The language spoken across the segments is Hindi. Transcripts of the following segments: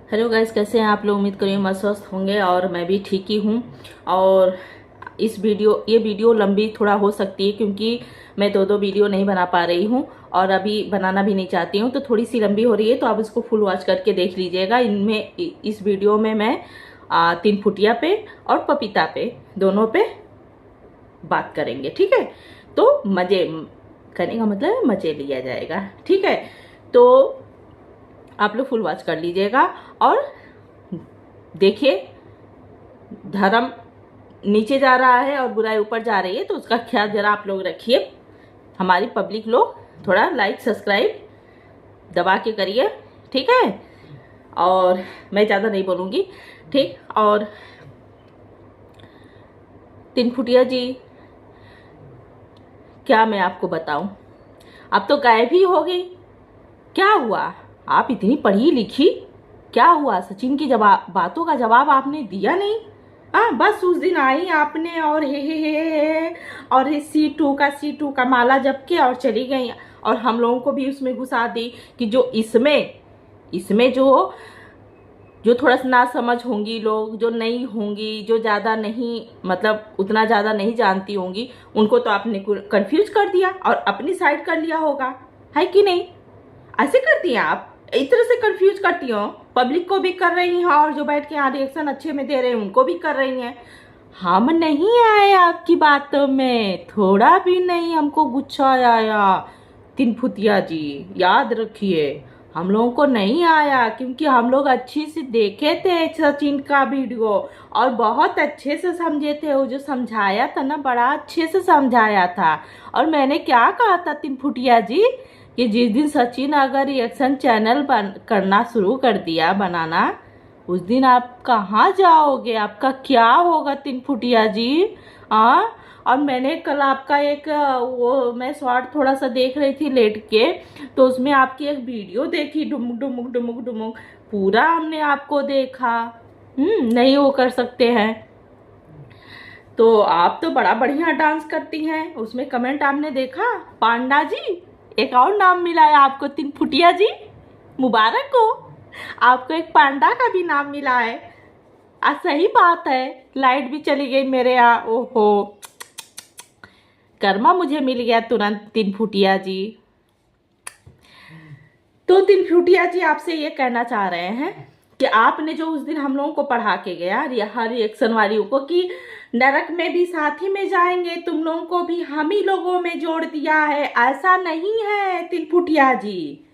हेलो गाइस, कैसे हैं आप लोग। उम्मीद करिए मस्त स्वस्थ होंगे और मैं भी ठीक ही हूँ। और ये वीडियो लंबी थोड़ा हो सकती है क्योंकि मैं दो वीडियो नहीं बना पा रही हूँ और अभी बनाना भी नहीं चाहती हूँ, तो थोड़ी सी लंबी हो रही है। तो आप इसको फुल वॉच करके देख लीजिएगा। इस वीडियो में मैं 3 फुटिया पे और पपीता पे दोनों पे बात करेंगे, ठीक है। तो मजे करने का मतलब है मजे लिया जाएगा, ठीक है। तो आप लोग फुल वॉच कर लीजिएगा और देखिए, धर्म नीचे जा रहा है और बुराई ऊपर जा रही है, तो उसका ख्याल जरा आप लोग रखिए। हमारी पब्लिक लोग थोड़ा लाइक सब्सक्राइब दबा के करिए, ठीक है। और मैं ज़्यादा नहीं बोलूँगी, ठीक। और 3 फुटिया जी, क्या मैं आपको बताऊं, अब तो गायब ही हो गई। क्या हुआ? आप इतनी पढ़ी लिखी, क्या हुआ? सचिन की बातों का जवाब आपने दिया नहीं। हाँ, बस उस दिन आई आपने और हे और C2 का माला जप के और चली गई, और हम लोगों को भी उसमें घुसा दी कि जो इसमें जो थोड़ा सा ना समझ होंगी, लोग जो नहीं होंगी, जो ज़्यादा नहीं, मतलब उतना ज़्यादा नहीं जानती होंगी, उनको तो आपने कंफ्यूज कर दिया और अपनी साइड कर लिया होगा, है कि नहीं? ऐसे करती हैं आप, इस तरह से कंफ्यूज करती हो। पब्लिक को भी कर रही हैं और जो बैठ के यहाँ रिएक्शन अच्छे में दे रहे हैं उनको भी कर रही हैं। हम नहीं आए आपकी बातों में, थोड़ा भी नहीं हमको गुस्सा आया। 3 फुटिया जी, याद रखिए, हम लोगों को नहीं आया क्योंकि हम लोग अच्छी से देखे थे सचिन का वीडियो और बहुत अच्छे से समझे थे। वो जो समझाया था ना, बड़ा अच्छे से समझाया था। और मैंने क्या कहा था 3 फुटिया जी, कि जिस दिन सचिन अगर रिएक्शन चैनल करना शुरू कर दिया बनाना, उस दिन आप कहाँ जाओगे, आपका क्या होगा 3 फुटिया जी। हाँ। और मैंने कल आपका एक वो मैं शॉर्ट थोड़ा सा देख रही थी लेट के, तो उसमें आपकी एक वीडियो देखी, डुमुक डुमुक डुमुक डुमुक, पूरा हमने आपको देखा। नहीं वो कर सकते हैं तो आप तो बड़ा बढ़िया डांस करती हैं। उसमें कमेंट आपने देखा, पांडा जी, एक और नाम मिला है आपको 3 फुटिया जी, मुबारक हो, आपको एक पांडा का भी नाम मिला है। सही बात है, लाइट भी चली गई मेरे यहाँ, ओहो, कर्मा मुझे मिल गया तुरंत 3 फुटिया जी। तो 3 फुटिया जी, आपसे ये कहना चाह रहे हैं कि आपने जो उस दिन हम लोगों को पढ़ा के गया हर रिएक्शन वालियों को कि नरक में भी साथ ही में जाएंगे, तुम लोगों को भी हम ही लोगों में जोड़ दिया है। ऐसा नहीं है 3 फुटिया जी,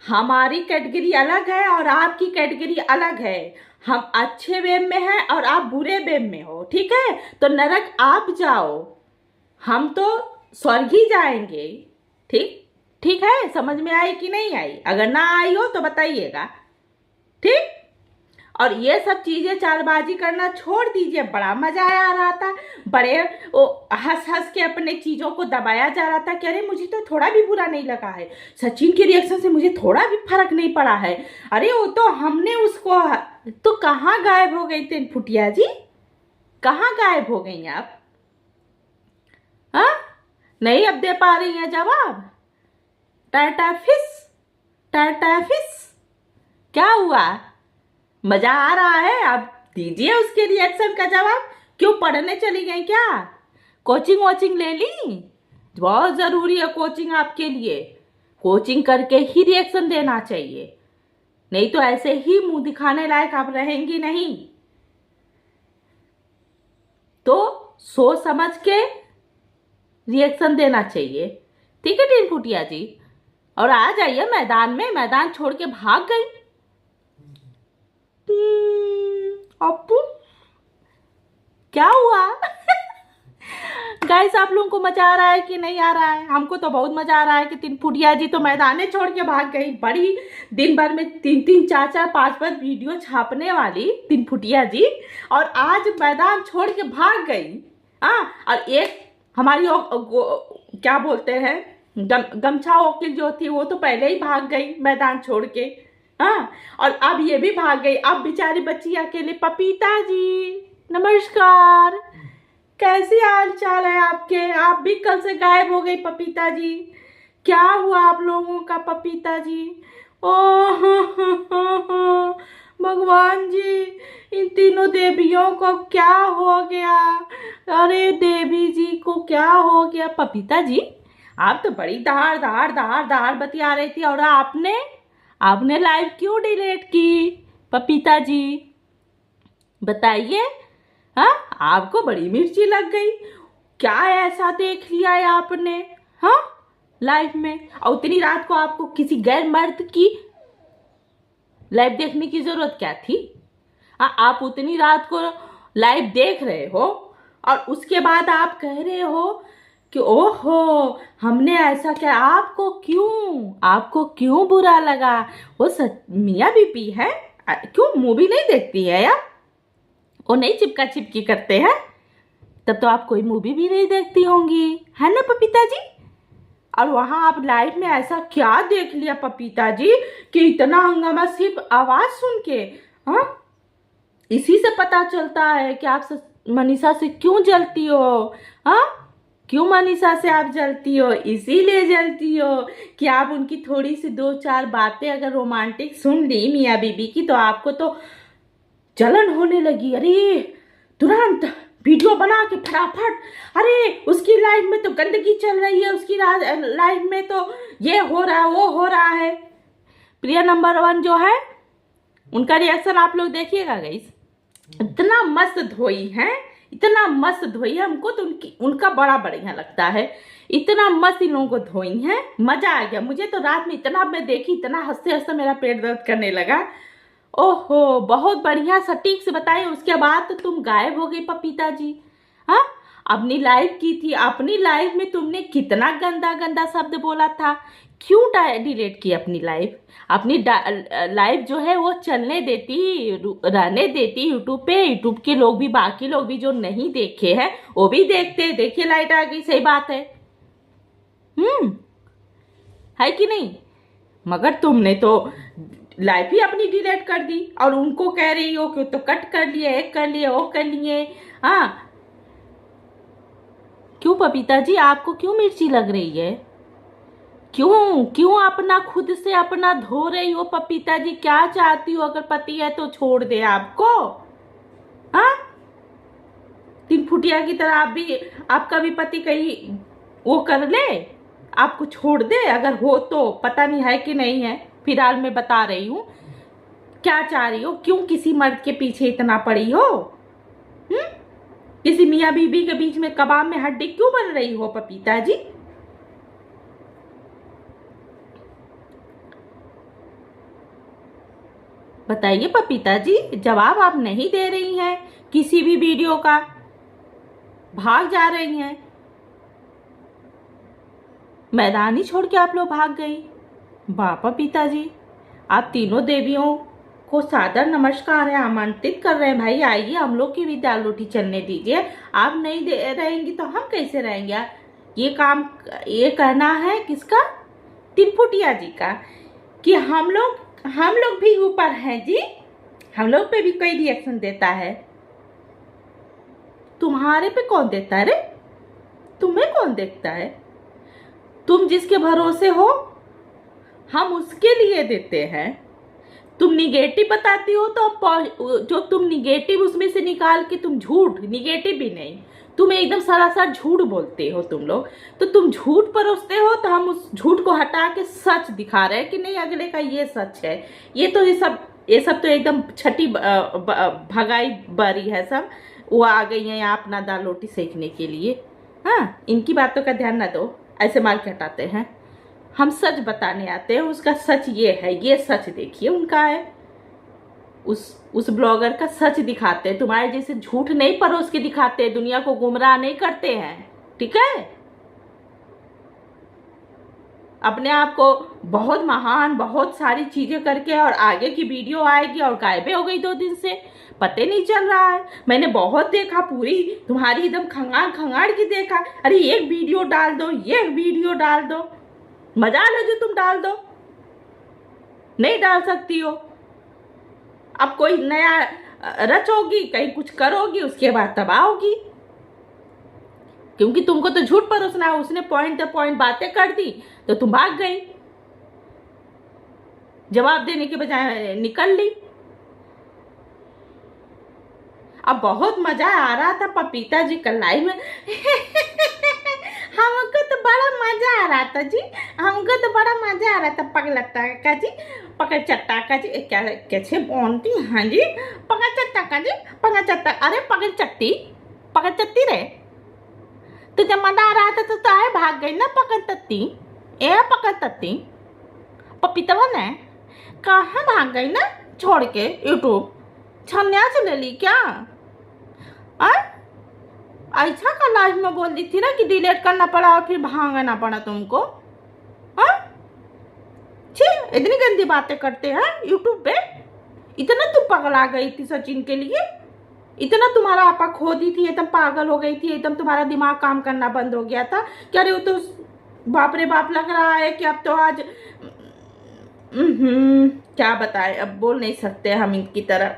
हमारी कैटेगरी अलग है और आपकी कैटेगरी अलग है। हम अच्छे वेब में हैं और आप बुरे वेब में हो, ठीक है। तो नरक आप जाओ, हम तो स्वर्ग ही जाएंगे, ठीक। ठीक है, समझ में आई कि नहीं आई? अगर ना आई हो तो बताइएगा, ठीक। और ये सब चीजें चालबाजी करना छोड़ दीजिए, बड़ा मजा आ रहा था। बड़े वो हंस हंस के अपने चीजों को दबाया जा रहा था कि अरे मुझे तो थोड़ा भी बुरा नहीं लगा है, सचिन के रिएक्शन से मुझे थोड़ा भी फर्क नहीं पड़ा है। अरे वो तो हमने उसको, तो कहाँ गायब हो गई 3 फुटिया जी, कहाँ गायब हो गई आप? हाँ, नहीं अब दे पा रही हैं जवाब? टाटा फिश, टाटा फिश, क्या हुआ? मजा आ रहा है? आप दीजिए उसके रिएक्शन का जवाब। क्यों, पढ़ने चली गई क्या? कोचिंग वोचिंग ले ली? बहुत जरूरी है कोचिंग आपके लिए, कोचिंग करके ही रिएक्शन देना चाहिए, नहीं तो ऐसे ही मुंह दिखाने लायक आप रहेंगी नहीं। तो सोच समझ के रिएक्शन देना चाहिए, ठीक है 3 फुटिया जी। और आ जाइए मैदान में, मैदान छोड़ के भाग गई। अपू, क्या हुआ? गाइस, आप लोगों को मजा आ रहा है कि नहीं आ रहा है? हमको तो बहुत मजा आ रहा है कि 3 फुटिया जी तो मैदाने छोड़ के भाग गई। बड़ी दिन भर में 3 3 4 4 5 5 वीडियो छापने वाली 3 फुटिया जी, और आज मैदान छोड़ के भाग गई। हाँ, और एक हमारी क्या बोलते हैं, गमछा वकील जो थी, वो तो पहले ही भाग गई मैदान छोड़ के। हाँ, और अब ये भी भाग गई। अब बेचारी बच्ची अकेले। पपीता जी, नमस्कार, कैसे हाल चाल है आपके? आप भी कल से गायब हो गई पपीता जी, क्या हुआ आप लोगों का पपीता जी? ओ तीनों देवियों को क्या हो गया? अरे देवी जी को क्या हो गया? पपीता जी, आप तो बड़ी दहाड़ दहाड़ दहाड़ दहाड़ बतिया रही थी, और आपने लाइव क्यों डिलीट की? पपीता जी बताइए। हाँ, आपको बड़ी मिर्ची लग गई। क्या ऐसा देख लिया है आपने? हाँ, लाइव में, और उतनी रात को आपको किसी गैर मर्द की लाइव देखने की जरूरत क्या थी? हाँ, आप उतनी रात को लाइव देख रहे हो और उसके बाद आप कह रहे हो कि ओहो हमने ऐसा क्या? आपको क्यों बुरा लगा? वो मियाँ बीबी है, क्यों मूवी नहीं देखती है यार? वो नहीं चिपका चिपकी करते हैं? तब तो आप कोई मूवी भी नहीं देखती होंगी, है ना पपीता जी? और वहां आप लाइव में ऐसा क्या देख लिया पपीता जी कि इतना हंगामा सिर्फ आवाज सुन के? हाँ, इसी से पता चलता है कि आप मनीषा से क्यों जलती हो। हाँ, क्यों मनीषा से आप जलती हो? इसीलिए जलती हो कि आप उनकी थोड़ी सी दो चार बातें अगर रोमांटिक सुन ली मियाँ बीबी की, तो आपको तो जलन होने लगी। अरे तुरंत वीडियो बना के फटाफट, अरे उसकी लाइफ में तो गंदगी चल रही है, उसकी लाइफ में तो ये हो रहा है वो हो रहा है। प्रिया नंबर 1 जो है, उनका रिएक्शन आप लोग देखिएगा गाइस। इतना मस्त धोई है, इतना मस्त धोई है, हमको तो उनका बड़ा बढ़िया लगता है। इतना मस्त इन लोगों को धोई है, मजा आ गया मुझे तो। रात में इतना मैं देखी, इतना हंसते हंसते मेरा पेट दर्द करने लगा। ओहो, बहुत बढ़िया सटीक से बताए। उसके बाद तो तुम गायब हो गई पपीता जी। हाँ, अपनी लाइफ की थी, अपनी लाइफ में तुमने कितना गंदा गंदा शब्द बोला था। क्यों डिलीट की अपनी लाइफ? अपनी लाइफ जो है वो चलने देती, रहने देती यूट्यूब पे। यूट्यूब के लोग भी, बाकी लोग भी जो नहीं देखे हैं वो भी देखते। देखिए लाइट आ गई, सही बात है। है कि नहीं? मगर तुमने तो लाइफ ही अपनी डिलीट कर दी और उनको कह रही हो कि तो कट कर लिए, एक कर लिए, वो कर लिए। हाँ, क्यों पपीता जी, आपको क्यों मिर्ची लग रही है? क्यों अपना खुद से अपना धो रही हो पपीता जी? क्या चाहती हो? अगर पति है तो छोड़ दे आपको? हाँ, 3 फुटिया की तरह आपका भी पति कहीं वो कर ले, आपको छोड़ दे? अगर हो तो, पता नहीं है कि नहीं है, फिलहाल मैं बता रही हूँ। क्या चाह रही हो? क्यों किसी मर्द के पीछे इतना पड़ी हो? किसी मियाँ बीबी के बीच में कबाब में हड्डी क्यों बन रही हो पपीता जी? बताइए पपीता जी, जवाब आप नहीं दे रही हैं किसी भी वीडियो का, भाग जा रही हैं। मैदान ही छोड़ के आप लोग भाग गई। वाह पपीता जी, आप तीनों देवियों को सादर नमस्कार है, आमंत्रित कर रहे हैं। भाई आइए, हम लोग की भी दाल रोटी चलने दीजिए। आप नहीं रहेंगी तो हम कैसे रहेंगे? ये काम ये करना है किसका? 3 फुटिया जी का, कि हम लोग भी ऊपर हैं जी। हम लोग पे भी कोई रिएक्शन देता है? तुम्हारे पे कौन देता है रे? तुम्हें कौन देखता है? तुम जिसके भरोसे हो हम उसके लिए देते हैं। तुम निगेटिव बताती हो तो जो तुम निगेटिव उसमें से निकाल के तुम झूठ, निगेटिव भी नहीं, तुम एकदम सरासर झूठ बोलते हो तुम लोग। तो तुम झूठ परोसते हो तो हम उस झूठ को हटा के सच दिखा रहे हैं कि नहीं अगले का ये सच है। ये सब तो एकदम छठी भगाई बारी है सब। वो आ गई है यहाँ अपना दाल रोटी सेकने के लिए। हाँ, इनकी बातों का ध्यान ना दो, ऐसे मार के हटाते हैं। हम सच बताने आते हैं, उसका सच ये है, ये सच देखिए उनका है। उस ब्लॉगर का सच दिखाते हैं, तुम्हारे जैसे झूठ नहीं परोस के दिखाते हैं, दुनिया को गुमराह नहीं करते हैं, ठीक है? अपने आप को बहुत महान, बहुत सारी चीजें करके, और आगे की वीडियो आएगी और गायबे हो गई 2 दिन से, पते नहीं चल रहा है। मैंने बहुत देखा, पूरी तुम्हारी एकदम खंगार खंगार की देखा। अरे एक वीडियो डाल दो, ये वीडियो डाल दो, मजा लो जो तुम डाल दो। नहीं डाल सकती हो, अब कोई नया रचोगी, कहीं कुछ करोगी, उसके बाद तबाहोगी। क्योंकि तुमको तो झूठ परोसना है। उसने पॉइंट बातें कर दी तो तुम भाग गई, जवाब देने के बजाय निकल ली। अब बहुत मजा आ रहा था पपीता जी का लाइव में। हमको तो बड़ा मजा आ रहा था जी, हमको तो बड़ा मजा आ रहा था। पगलता का जी, पकड़ चट्टा का जी, क्या कैसे बोलती हाँ जी, पकड़ चट्टा का जी, पकड़ चट्टा, अरे पकड़ चट्टी, पकड़ चट्टी रे, तुझे मजा आ रहा था तो आए भाग गई ना पकड़ तत्ती, ए पकड़ तत्ती, पपीता ने कहाँ भाग गई ना छोड़ के यूट्यूब, छन्या से ले ली क्या? ऐसा का लाइफ में बोल दी थी ना कि डिलीट करना पड़ा और फिर भागना पड़ा तुमको। छी, इतनी गंदी बातें करते हैं यूट्यूब पे। इतना तुम पगला गई थी सचिन के लिए, इतना तुम्हारा आपा खो दी थी, एकदम पागल हो गई थी, एकदम तुम्हारा दिमाग काम करना बंद हो गया था। क्या रे वो तो बाप रे बाप लग रहा है कि अब तो आज क्या बताए, अब बोल नहीं सकते हम इनकी तरह।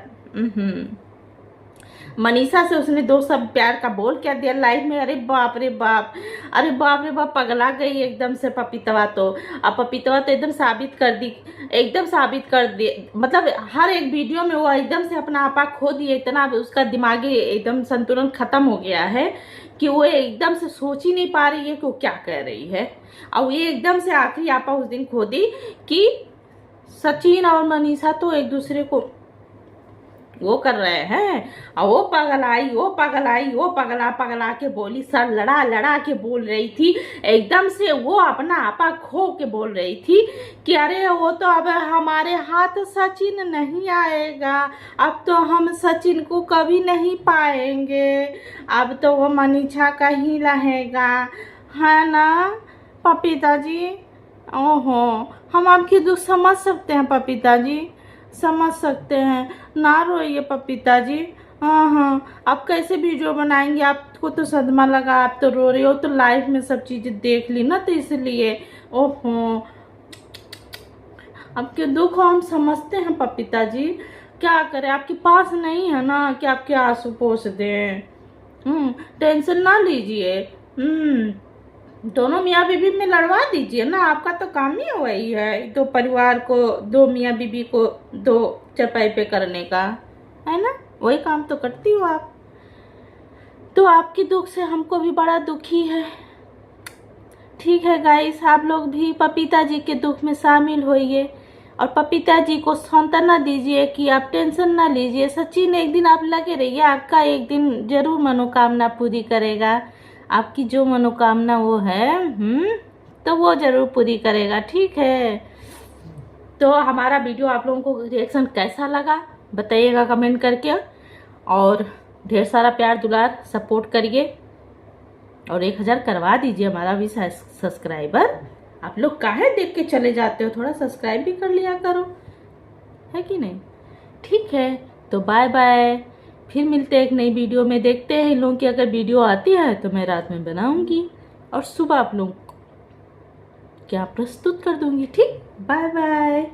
मनीषा से उसने दो सब प्यार का बोल क्या दिया लाइव में। अरे बाप रे बाप, अरे बाप रे बाप, पगला गई एकदम से पपीतवा तो। अब पपीतवा तो एकदम साबित कर दी, एकदम साबित कर दी, मतलब हर एक वीडियो में वो एकदम से अपना आपा खो दिए। इतना उसका दिमागी एकदम संतुलन खत्म हो गया है कि वो एकदम से सोच ही नहीं पा रही है कि वो क्या कह रही है। और ये एकदम से आखिरी आपा उस दिन खो दी कि सचिन और मनीषा तो एक दूसरे को वो कर रहे हैं, और वो पगला पगला के बोली, सर लड़ा लड़ा के बोल रही थी, एकदम से वो अपना आपा खो के बोल रही थी कि अरे वो तो अब हमारे हाथ सचिन नहीं आएगा, अब तो हम सचिन को कभी नहीं पाएंगे, अब तो वो मनीषा का ही रहेगा, है ना पपीता जी? ओहो, हम आपकी दुख समझ सकते हैं पपीता जी, समझ सकते हैं, ना रोइए पपीता जी। हाँ, आप कैसे वीडियो बनाएंगे, आपको तो सदमा लगा, आप तो रो रही हो, तो लाइफ में सब चीज़ें देख ली ना, तो इसलिए। ओहो, आपके दुख हम समझते हैं पपीता जी, क्या करें, आपके पास नहीं है ना कि आपके आंसू पोंछ दें। टेंशन ना लीजिए। दोनों मियाँ बीबी में लड़वा दीजिए ना, आपका तो काम ही वही है, दो परिवार को, दो मियाँ बीबी को दो चरपाई पे करने का, है ना, वही काम तो करती हो आप। तो आपके दुख से हमको भी बड़ा दुखी है। ठीक है गाइस, आप लोग भी पपीता जी के दुख में शामिल होइए और पपीता जी को सांत्वना दीजिए कि आप टेंशन ना लीजिए। सचिन एक दिन आप लगे रहिए, आपका एक दिन जरूर मनोकामना पूरी करेगा। आपकी जो मनोकामना वो है तो वो जरूर पूरी करेगा, ठीक है। तो हमारा वीडियो आप लोगों को रिएक्शन कैसा लगा बताइएगा कमेंट करके, और ढेर सारा प्यार दुलार सपोर्ट करिए, और 1000 करवा दीजिए हमारा भी सब्सक्राइबर। आप लोग काहे देख के चले जाते हो, थोड़ा सब्सक्राइब भी कर लिया करो, है कि नहीं? ठीक है, तो बाय बाय, फिर मिलते हैं एक नई वीडियो में। देखते हैं इन लोगों की अगर वीडियो आती है तो मैं रात में बनाऊंगी और सुबह आप लोग क्या प्रस्तुत कर दूंगी। ठीक, बाय बाय।